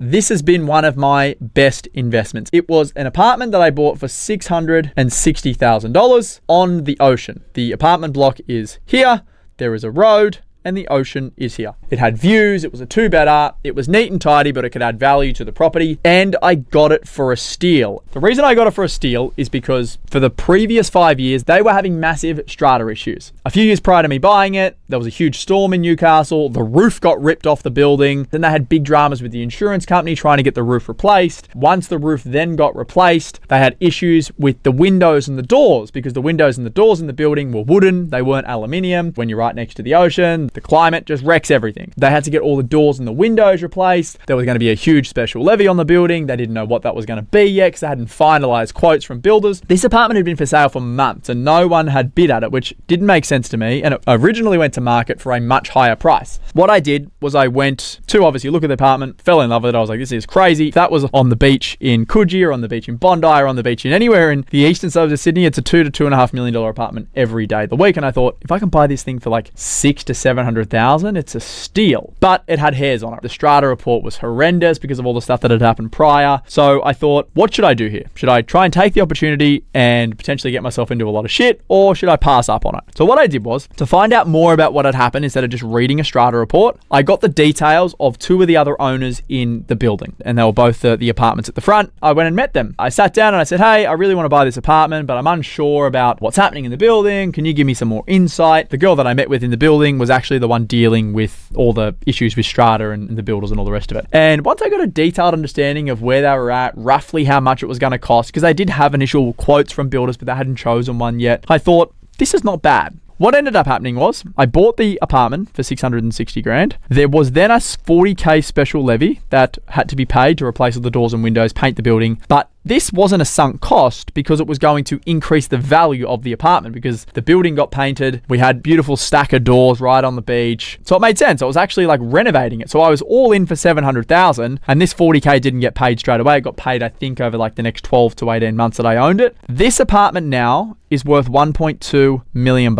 this has been one of my best investments. It was an apartment that I bought for $660,000 on the ocean. The apartment block is here. There is a road. And the ocean is here. It had views, it was a 2-bedder, it was neat and tidy, but it could add value to the property, and I got it for a steal. The reason I got it for a steal is because for the previous 5 years, they were having massive strata issues. A few years prior to me buying it, there was a huge storm in Newcastle, the roof got ripped off the building, then they had big dramas with the insurance company trying to get the roof replaced. Once the roof then got replaced, they had issues with the windows and the doors, because the windows and the doors in the building were wooden, they weren't aluminium. When you're right next to the ocean, the climate just wrecks everything. They had to get all the doors and the windows replaced. There was going to be a huge special levy on the building. They didn't know what that was going to be yet because they hadn't finalized quotes from builders. This apartment had been for sale for months and no one had bid at it, which didn't make sense to me. And it originally went to market for a much higher price. What I did was I went to obviously look at the apartment, fell in love with it. I was like, this is crazy. If that was on the beach in Coogee or on the beach in Bondi or on the beach in anywhere in the eastern suburbs of Sydney, it's a $2 to $2.5 million apartment every day of the week. And I thought, if I can buy this thing for like $600,000 to $700,000, it's a steal. But it had hairs on it. The strata report was horrendous because of all the stuff that had happened prior. So I thought, what should I do here? Should I try and take the opportunity and potentially get myself into a lot of shit, or should I pass up on it? So what I did was, to find out more about what had happened instead of just reading a strata report, I got the details of 2 of the other owners in the building, and they were both the apartments at the front. I went and met them. I sat down and I said, hey, I really want to buy this apartment, but I'm unsure about what's happening in the building. Can you give me some more insight? The girl that I met with in the building was actually the one dealing with all the issues with strata and the builders and all the rest of it. And once I got a detailed understanding of where they were at, roughly how much it was going to cost, because they did have initial quotes from builders, but they hadn't chosen one yet, I thought, this is not bad. What ended up happening was I bought the apartment for $660,000. There was then a $40,000 special levy that had to be paid to replace all the doors and windows, paint the building. But this wasn't a sunk cost because it was going to increase the value of the apartment because the building got painted. We had beautiful stack of doors right on the beach. So it made sense. I was actually like renovating it. So I was all in for $700,000 and this $40,000 didn't get paid straight away. It got paid, I think, over like the next 12 to 18 months that I owned it. This apartment now is worth $1.2 million.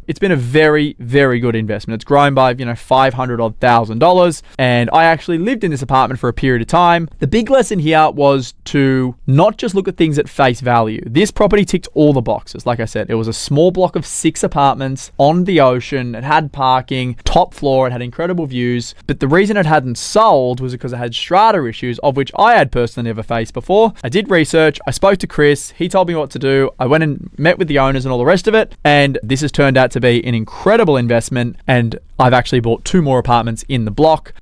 It's been a very, very good investment. It's grown by, $500,000. And I actually lived in this apartment for a period of time. The big lesson here was to not just look at things at face value. This property ticked all the boxes. Like I said, it was a small block of 6 apartments on the ocean. It had parking, top floor. It had incredible views. But the reason it hadn't sold was because it had strata issues, of which I had personally never faced before. I did research. I spoke to Chris. He told me what to do. I went and met with the owners and all the rest of it. And this has turned out to be an incredible investment. And I've actually bought 2 more apartments in the block.